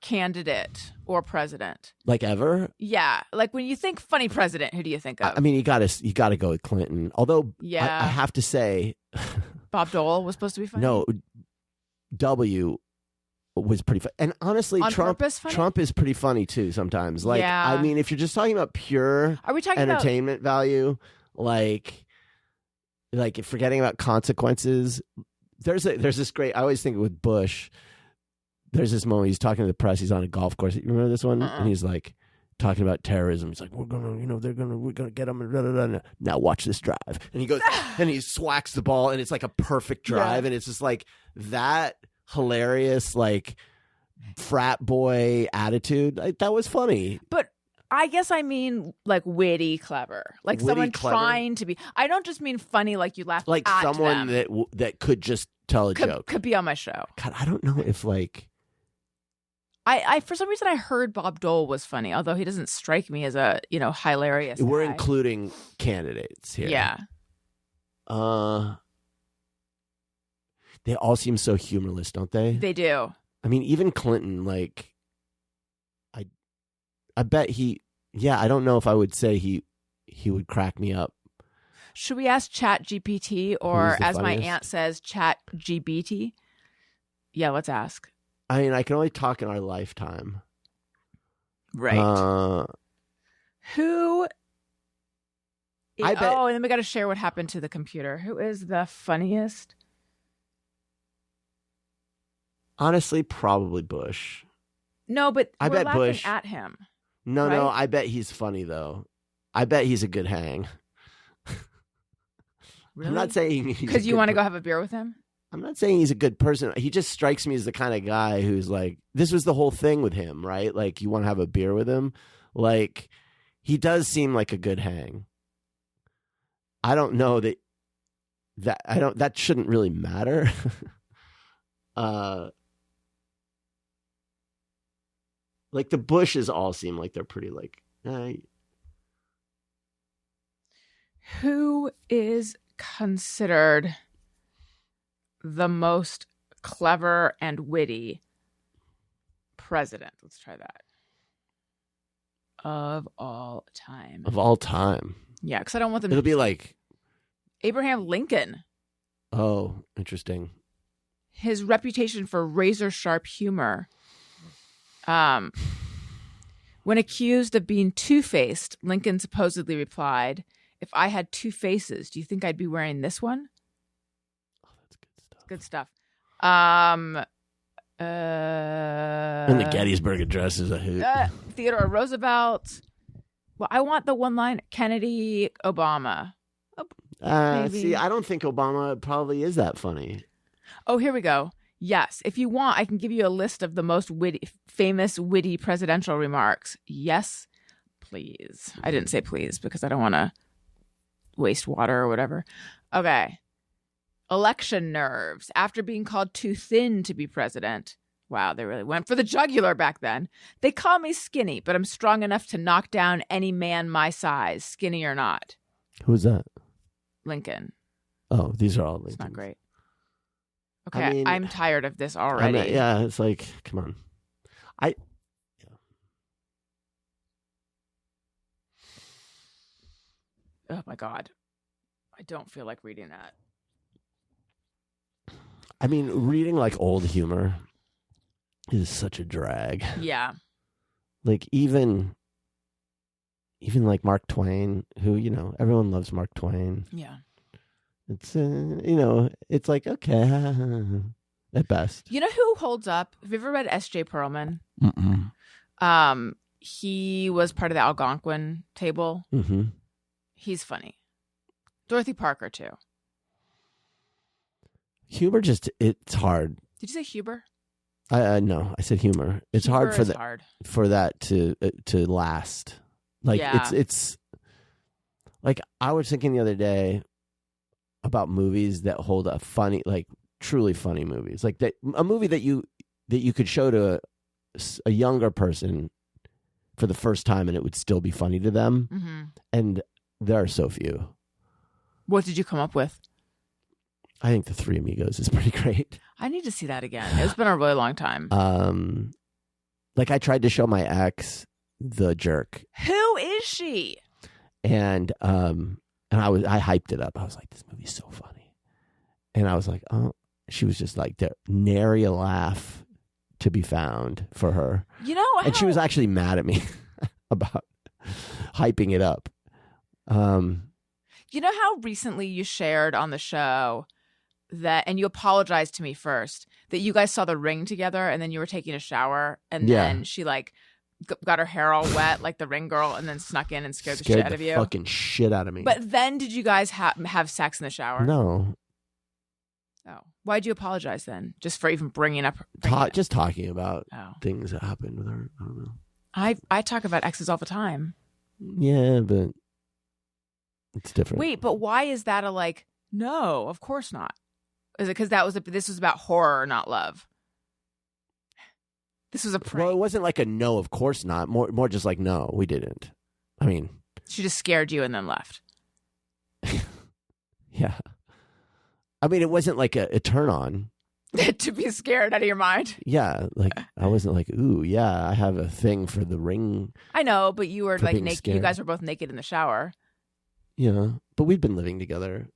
candidate or president like ever? Yeah, like when you think funny president, who do you think of? I mean, you got to go with Clinton. Although I have to say, Bob Dole was supposed to be funny. No, W was pretty funny, and honestly, Trump is pretty funny too sometimes. Like, I mean, if you're just talking about pure entertainment value, like forgetting about consequences, there's this great. I always think with Bush. There's this moment he's talking to the press. He's on a golf course. You remember this one? And he's like talking about terrorism. He's like, we're gonna get them. Blah, blah, blah. Now watch this drive. And he goes and he swacks the ball, and it's like a perfect drive. And it's just like that hilarious, like frat boy attitude. Like, that was funny. But I guess I mean like witty, clever, like someone trying to be. I don't just mean funny, like you laugh like at someone them. that could just tell a joke. Could be on my show. God, I don't know if like. I for some reason I heard Bob Dole was funny, although he doesn't strike me as a hilarious. We're guy. including candidates here. Yeah. They all seem so humorless, don't they? They do. I mean, even Clinton, like, I bet he. Yeah, I don't know if I would say he would crack me up. Should we ask Chat GPT or, Who's the as my funniest? aunt says, Chat GBT? Yeah, let's ask. I mean, I can only talk in our lifetime. Right. I bet- Oh, and then we got to share what happened to the computer. Who is the funniest? Honestly, probably Bush. No, but I we're bet laughing Bush. at him. No, Right? I bet he's funny though. I bet he's a good hang. Really? I'm not saying Because you want to go have a beer with him? I'm not saying he's a good person. He just strikes me as the kind of guy who's like, this was the whole thing with him, right? Like, you want to have a beer with him. Like, he does seem like a good hang. I don't know that shouldn't really matter. Like the Bushes all seem like they're pretty like, Who is considered the most clever and witty president? Let's try that. Of all time. of all time. Yeah, because I don't want them It'll to. be like, Abraham Lincoln. oh, interesting. His reputation for razor sharp humor. When accused of being two-faced, Lincoln supposedly replied, "If I had two faces, do you think I'd be wearing this one?" Oh, that's good stuff. Good stuff. And the Gettysburg Address is a hoot. Theodore Roosevelt. Well, I want the one line. Kennedy, Obama. maybe. See, I don't think Obama probably is that funny. Oh, here we go. Yes. If you want, I can give you a list of the most famous witty presidential remarks. Yes, please. I didn't say please because I don't want to waste water or whatever. Okay. Election nerves. After being called too thin to be president. Wow, they really went for the jugular back then. They call me skinny, but I'm strong enough to knock down any man my size, skinny or not. Who's that? Lincoln. Oh, these are all It's Lincolns. not great. Okay, I mean, I'm tired of this I already. mean, yeah, it's like, come on. Oh my God. I don't feel like reading that. I mean, reading like old humor is such a drag. Yeah. Like even like Mark Twain, who, everyone loves Mark Twain. Yeah. It's it's like, okay, at best. You know who holds up? Have you ever read S.J. Perelman? Mm-mm. He was part of the Algonquin table. Mm-hmm. He's funny. Dorothy Parker too. Humor it's hard. Did you say Huber? No, I said humor. It's Huber hard for is that hard. for that to last. Like Yeah. it's like I was thinking the other day about movies that hold a funny, like truly funny movies, like a movie that you could show to a younger person for the first time and it would still be funny to them. Mm-hmm. And there are so few. What did you come up with? I think The Three Amigos is pretty great. I need to see that again. It's been a really long time. Like I tried to show my ex The Jerk, Who is she? and I hyped it up. I was like, this movie's so funny, and I was like, oh, she was just like, there nary a laugh to be found for her, and she was actually mad at me about hyping it up. You know how recently you shared on the show and you apologized to me first, that you guys saw The Ring together and then you were taking a shower and then she like got her hair all wet like the Ring girl and then snuck in and scared the shit out of you. Fucking shit out of me. But then did you guys have sex in the shower? No, Oh. Why'd you apologize then? Just for even bringing up just talking about Oh. things that happened with her. I don't know. I talk about exes all the time. Yeah, but it's different. Wait, but why is that no, of course not. Is it because this was about horror, not love? This was a prank. Well, it wasn't like a no, of course not. More just like, no, we didn't. I mean, She just scared you and then left. yeah. I mean, it wasn't like a turn on. To be scared out of your mind. Yeah, like I wasn't like, ooh, yeah, I have a thing for The Ring. I know, but you were For like being naked. scared. You guys were both naked in the shower. but we'd been living together,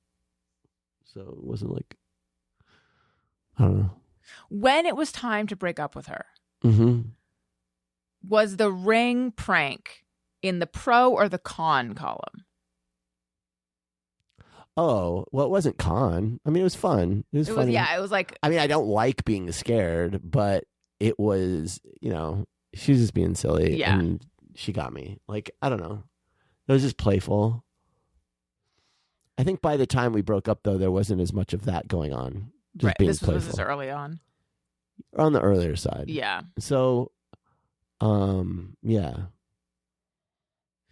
so it wasn't like, I don't know. When it was time to break up with her, Mm-hmm. was the ring prank in the pro or the con column? Oh, well, it wasn't con. I mean, it was fun. It was funny. It was like, I mean, I don't like being scared, but it was, she was just being silly. Yeah. And she got me. Like, I don't know. It was just playful. I think by the time we broke up, though, there wasn't as much of that going on. Just right. being This playful. was this early on. On the earlier side. Yeah. So, yeah.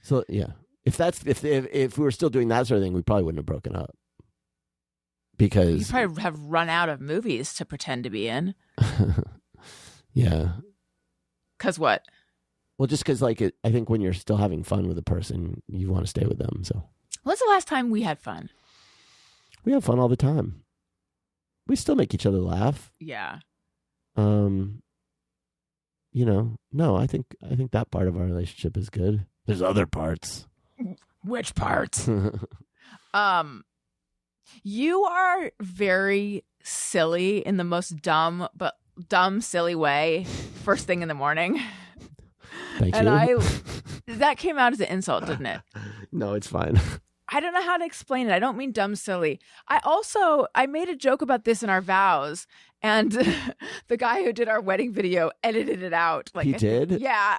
So, yeah. If we were still doing that sort of thing, we probably wouldn't have broken up. Because You probably have run out of movies to pretend to be in. yeah. Because what? Well, just because, I think when you're still having fun with a person, you want to stay with them. So, When's the last time we had fun? we have fun all the time. We still make each other laugh. Yeah. No, I think that part of our relationship is good. There's other parts. Which parts? You are very silly in the most dumb, silly way first thing in the morning. Thank And you. that came out as an insult, didn't it? No, it's fine. I don't know how to explain it. I don't mean dumb silly. I made a joke about this in our vows, and the guy who did our wedding video edited it out. He did? Yeah.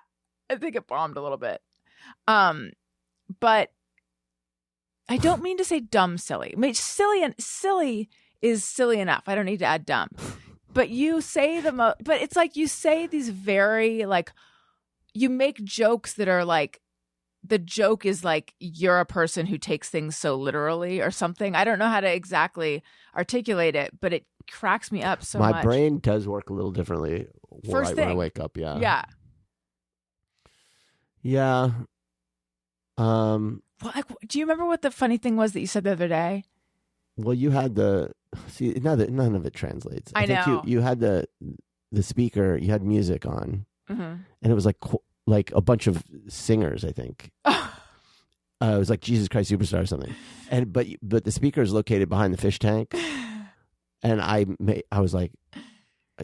I think it bombed a little bit. But I don't mean to say dumb silly. I mean, silly is silly enough. I don't need to add dumb. But you say but it's like you say these very you make jokes that are like, the joke is like you're a person who takes things so literally or something. I don't know how to exactly articulate it, but it cracks me up so much. My brain does work a little differently when I wake up. Yeah. Yeah. Yeah. Well, do you remember what the funny thing was that you said the other day? Well, you had none of it translates. I think know. you had the speaker. You had music on, Mm-hmm. and it was like a bunch of singers. I think it was like Jesus Christ Superstar or something. And but the speaker is located behind the fish tank, and I was like,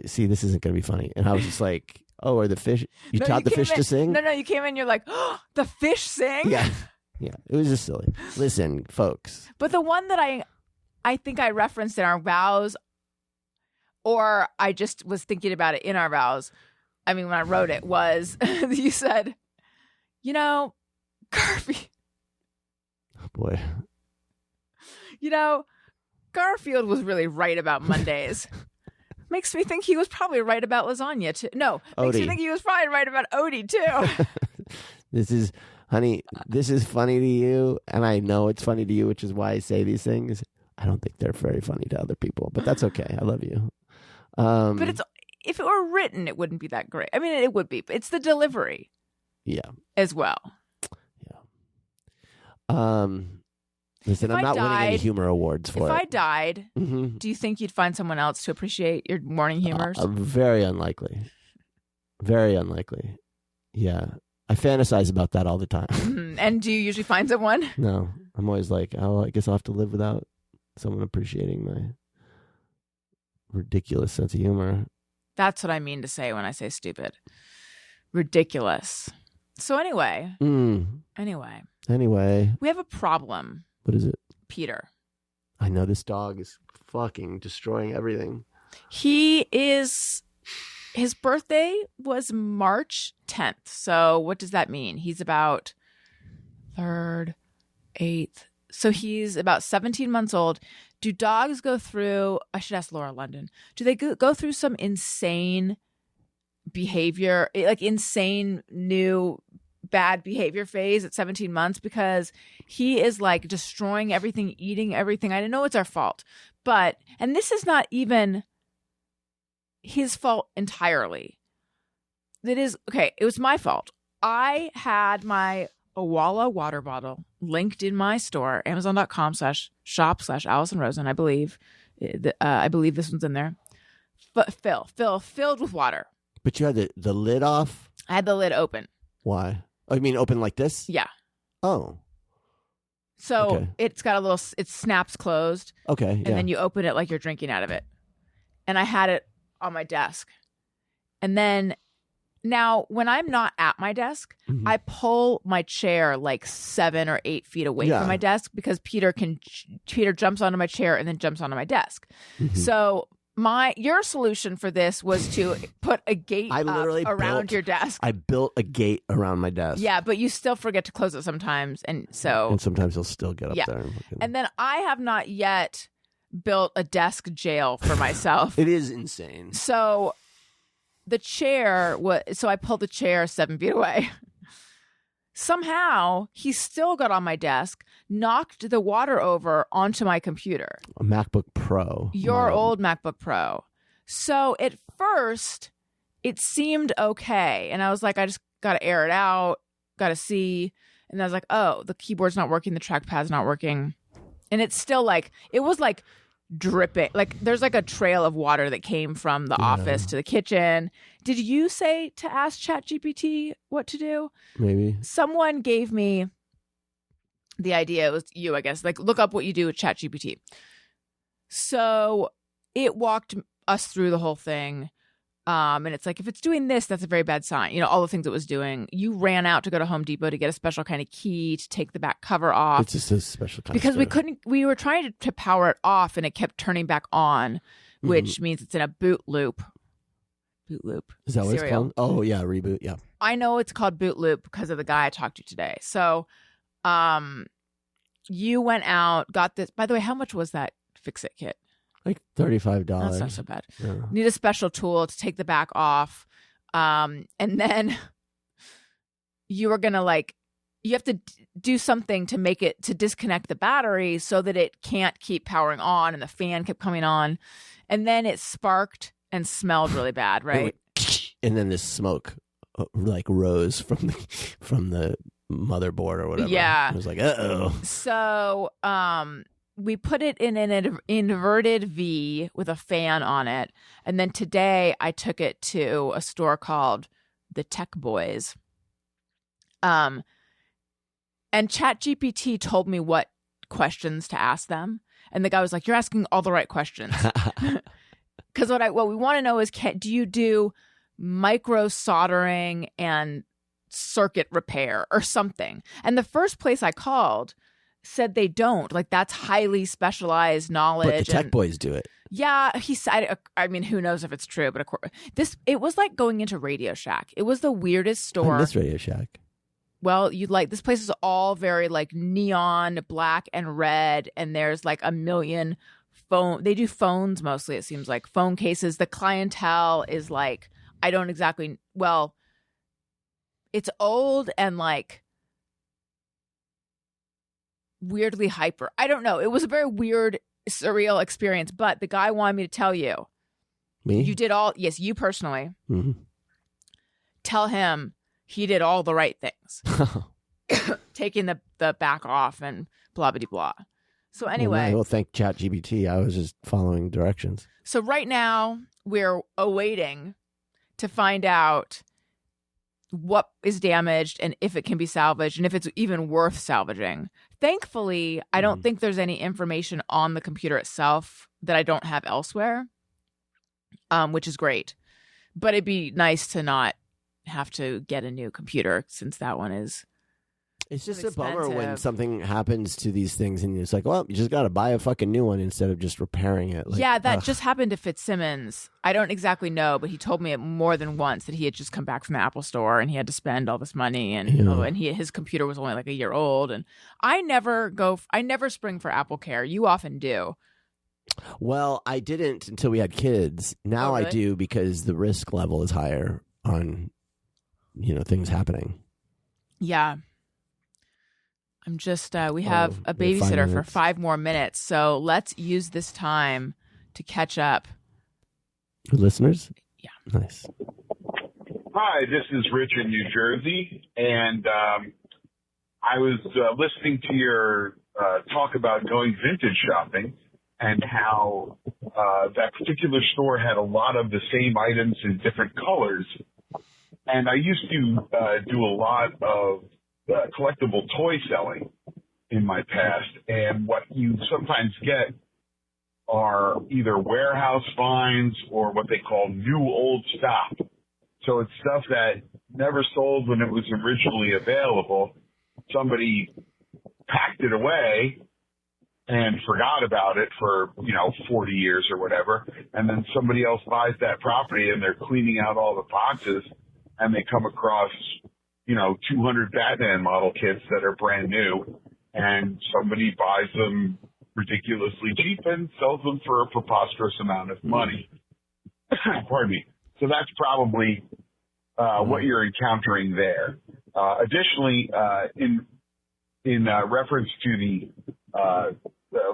see, this isn't going to be funny. And I was just like, oh, are the fish? You taught the fish to sing? No, you came in. You're like, oh, the fish sing. Yeah. Yeah, it was just silly. Listen, folks. But the one that I think I referenced in our vows, or I just was thinking about it in our vows. I mean, when I wrote it, was you said, Garfield. Oh boy. Garfield was really right about Mondays. Makes me think he was probably right about lasagna too. No, makes me Odie. think he was probably right about Odie too. Honey, this is funny to you, and I know it's funny to you, which is why I say these things. I don't think they're very funny to other people, but that's okay. I love you. But if it were written, it wouldn't be that great. I mean, it would be, but it's the delivery. Yeah. As well. Yeah. Listen, If I'm I not winning any died- humor awards for If I it. died, Mhm. do you think you'd find someone else to appreciate your morning humors? Very unlikely. Very unlikely. Yeah. I fantasize about that all the time. Mhm. And do you usually find someone? No, I'm always like, oh, I guess I'll have to live without someone appreciating my ridiculous sense of humor. That's what I mean to say when I say stupid. Ridiculous. So anyway, Anyway, we have a problem, what is it? Peter. I know this dog is fucking destroying everything. His birthday was March 10th. So what does that mean? He's about 3rd, 8th. So he's about 17 months old. Do dogs go through, I should ask Laura London, do they go through some insane behavior, like insane new bad behavior phase at 17 months? Because he is like destroying everything, eating everything. I know it's our fault, and this is not even his fault entirely. It is, okay, it was my fault. I had my Owala water bottle linked in my store, amazon.com/shop/Alison Rosen, I believe. I believe this one's in there. Filled with water. But you had the lid off? I had the lid open. Why? Oh, you mean open like this? Yeah. Oh. So Okay. it's got a little, it snaps closed, Okay. and then you open it like you're drinking out of it. And I had it on my desk. And then now when I'm not at my desk, Mhm. I pull my chair like 7 or 8 feet away Yeah. from my desk because Peter jumps onto my chair and then jumps onto my desk. Mhm. So your solution for this was to put a gate I literally around your desk. I built a gate around my desk. Yeah, but you still forget to close it sometimes. And so, And sometimes he'll still get up Yeah. there. And fucking- and then I have not yet built a desk jail for myself. it is insane. So the chair so I pulled the chair 7 feet away. Somehow he still got on my desk, knocked the water over onto my computer. A MacBook Pro. Your model. old MacBook Pro. So at first it seemed okay. And I was like, I just got to air it out, got to see. And I was like, oh, the keyboard's not working. The trackpad's not working. And it's still like, it was like dripping. Like there's like a trail of water that came from the office to the kitchen. Did you say to ask ChatGPT what to do? Maybe. Someone gave me the idea. It was you, I guess. Like, look up what you do with ChatGPT. So it walked us through the whole thing. And it's like, if it's doing this, that's a very bad sign. You know, all the things it was doing. You ran out to go to Home Depot to get a special kind of key to take the back cover off. It's just a special kind Because of stuff. we were trying to power it off and it kept turning back on, which means it's in a boot loop. Boot loop. Is that what it's serial. called? Oh, yeah. Reboot. Yeah. I know it's called boot loop because of the guy I talked to today. So, you went out, got this. By the way, how much was that Fix-It kit? Like $35. That's not so bad. Yeah. Need a special tool to take the back off. And then you were going to you have to do something to make it, to disconnect the battery so that it can't keep powering on and the fan kept coming on. And then it sparked and smelled really bad, It right? went, and then this smoke rose from the motherboard or whatever. Yeah. It was like, uh-oh. So we put it in an inverted V with a fan on it. And then today I took it to a store called the Tech Boys. And ChatGPT told me what questions to ask them. And the guy was like, you're asking all the right questions. Because what we want to know is, do you do micro soldering and circuit repair or something? And the first place I called said they don't. Like, that's highly specialized knowledge. But the tech and- boys do it. Yeah, he said. I mean, who knows if it's true? But of course, it was like going into Radio Shack. It was the weirdest I store. miss Radio Shack. Well, this place is all very like neon black and red, and there's like a million they do phones mostly, it seems like, phone cases. The clientele is like, I don't exactly, well, it's old and like weirdly hyper. I don't know. It was a very weird, surreal experience, but the guy wanted me to tell you. Me? You did yes, you personally. Mm-hmm. Tell him he did all the right things. Taking the back off and blah, blah, blah. So anyway. Well, thank ChatGPT. I was just following directions. So right now we're awaiting to find out what is damaged and if it can be salvaged and if it's even worth salvaging. Thankfully, I don't think there's any information on the computer itself that I don't have elsewhere, which is great. But it'd be nice to not have to get a new computer since that one is. It's just It's a bummer when expensive. something happens to these things and it's like, well, you just got to buy a fucking new one instead of just repairing it. Like, Yeah, that ugh. just happened to Fitzsimmons. I don't exactly know, but he told me more than once that he had just come back from the Apple store and he had to spend all this money, and and his computer was only like a year old. And I never spring for Apple Care. You often do. Well, I didn't until we had kids. Now Oh, really? I do because the risk level is higher on, things happening. Yeah. I'm just, we have a we have 5 babysitter for minutes. 5 more minutes. So let's use this time to catch up. Listeners? Yeah. Nice. Hi, this is Rich in New Jersey, and I was listening to your talk about going vintage shopping and how that particular store had a lot of the same items in different colors. And I used to do a lot of collectible toy selling, in my past. And what you sometimes get are either warehouse finds or what they call new old stock. So it's stuff that never sold when it was originally available. Somebody packed it away and forgot about it for, 40 years or whatever. And then somebody else buys that property and they're cleaning out all the boxes and they come across, 200 Batman model kits that are brand new, and somebody buys them ridiculously cheap and sells them for a preposterous amount of money. Pardon me. So that's probably what you're encountering there. Additionally, in reference to the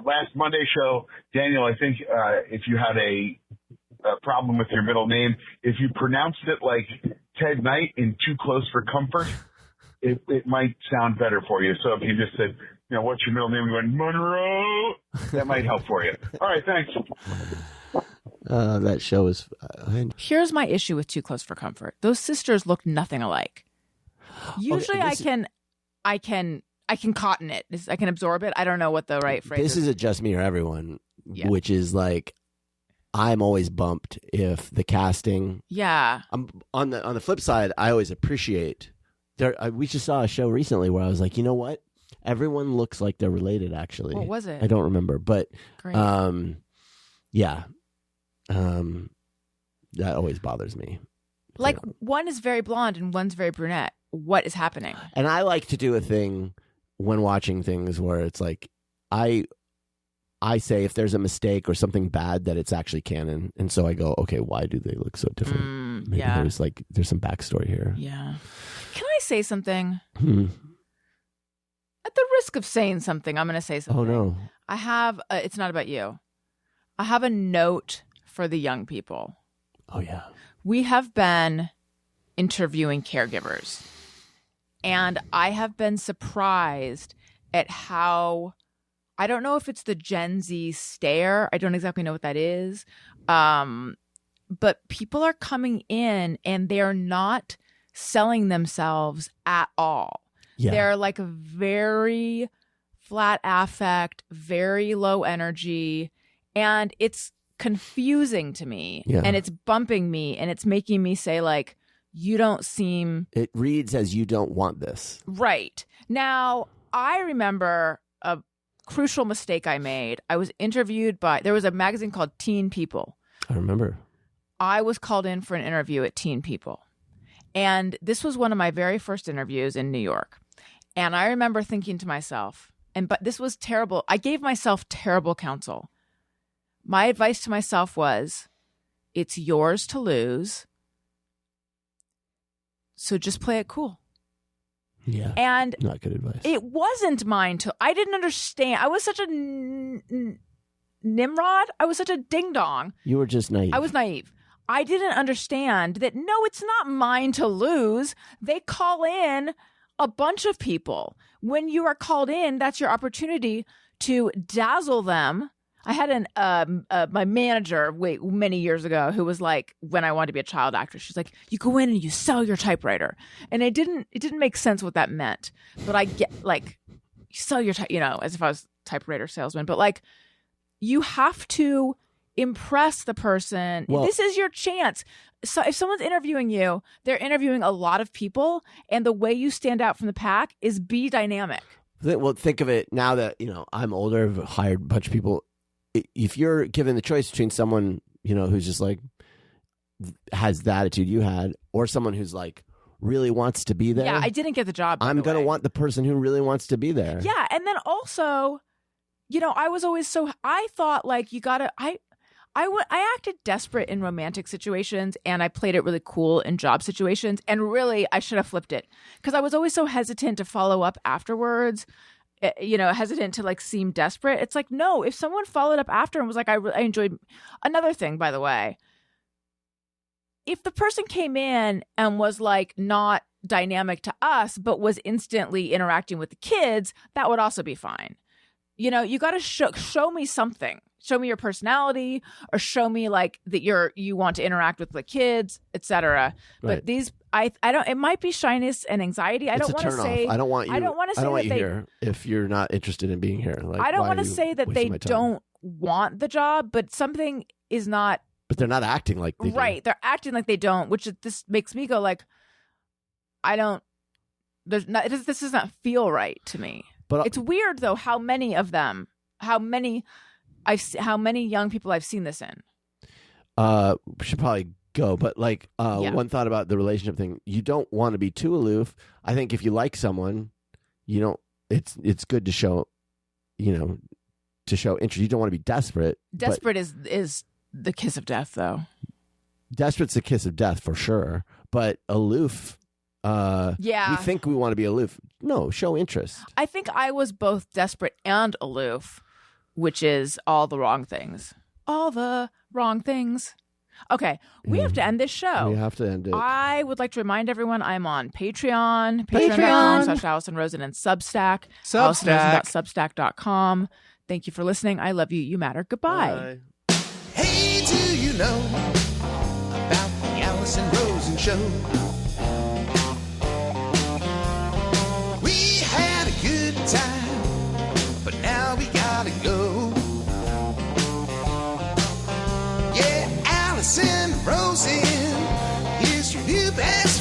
last Monday show, Daniel, I think if you had a problem with your middle name, if you pronounced it like Ted Knight in Too Close for Comfort, it might sound better for you. So if you just said, what's your middle name? You went, Monroe. That might help for you. All right, thanks. That show is. Here's my issue with Too Close for Comfort. Those sisters look nothing alike. Usually, Okay, I can cotton it. I can absorb it. I don't know what the right phrase This is. is a Just Me or Everyone, Yeah. which is like, I'm always bumped if the casting. Yeah. On the flip side, I always appreciate. We just saw a show recently where I was like, you know what? Everyone looks like they're related. Actually, What was it? I don't remember, but Great. yeah, that always bothers me. Like one is very blonde and one's very brunette. What is happening? And I like to do a thing when watching things where it's like I say if there's a mistake or something bad that it's actually canon, and so I go, okay, why do they look so different? Maybe yeah. there's some backstory here. Yeah. Can I say something? Hmm. At the risk of saying something, I'm going to say something. Oh no. I have. It's not about you. I have a note for the young people. Oh yeah. We have been interviewing caregivers, and I have been surprised at how, I don't know if it's the Gen Z stare. I don't exactly know what that is. But people are coming in and they're not selling themselves at all. Yeah. They're like a very flat affect, very low energy, and it's confusing to me. Yeah. And it's bumping me, and it's making me say, like, you don't seem It reads as you don't want this. right. Now, I remember a crucial mistake I made. I was interviewed there was a magazine called Teen People. I remember. I was called in for an interview at Teen People. And this was one of my very first interviews in New York. And I remember thinking to myself, but this was terrible. I gave myself terrible counsel. My advice to myself was, it's yours to lose. So just play it cool. Yeah. And Not good advice. it wasn't mine I didn't understand. I was such a Nimrod. I was such a ding dong. You were just naive. I was naive. I didn't understand that, no, it's not mine to lose. They call in a bunch of people. When you are called in, that's your opportunity to dazzle them. I had my manager many years ago who was like, when I wanted to be a child actress, she's like, you go in and you sell your typewriter. And it didn't make sense what that meant. But I get, like, you sell your as if I was a typewriter salesman. But like, you have to impress the person. Well, this is your chance. So if someone's interviewing you, they're interviewing a lot of people, and the way you stand out from the pack is be dynamic. Well, think of it now that, I'm older, I've hired a bunch of people. If you're given the choice between someone, who's just like has the attitude you had, or someone who's like really wants to be there. Yeah, I didn't get the job. I'm going to want the person who really wants to be there. Yeah. And then also, I was always I thought like I acted desperate in romantic situations, and I played it really cool in job situations. And really, I should have flipped it, because I was always so hesitant to follow up afterwards. Hesitant to like seem desperate. It's like, no, if someone followed up after and was like, I enjoyed. Another thing, by the way, if the person came in and was like not dynamic to us, but was instantly interacting with the kids, that would also be fine. You got to show me something. Show me your personality, or show me like that you want to interact with the kids, etc. Right. But these, I don't. It might be shyness and anxiety. I It's don't a want to turn say. off. I don't want you. I don't want to say I don't want that you they. here if you're not interested in being here. Like, I don't why want are to you say that wasting they my time? don't want the job, but something is not But they're not acting like they do. right. They're acting like they don't, which this makes me go like, I don't. There's not. This does not feel right to me. But It's weird though how many of them, how many young people I've seen this in. we should probably go. But like, Yeah. one thought about the relationship thing. You don't want to be too aloof. I think if you like someone, you don't. It's good to show, to show interest. You don't want to be desperate. but Desperate is the kiss of death, though. Desperate's the kiss of death for sure. But aloof. Yeah. We think we want to be aloof. No, show interest. I think I was both desperate and aloof, which is all the wrong things. All the wrong things. Okay, we have to end this show. We have to end it. I would like to remind everyone I'm on Patreon. Patreon. Patreon.com/Allison Rosen and Substack. AllisonRosen.substack.com. Thank you for listening. I love you. You matter. Goodbye. Bye. Hey, do you know about the Allison Rosen show? We had a good time, but now we gotta go. Yeah, Allison Rosen is your new best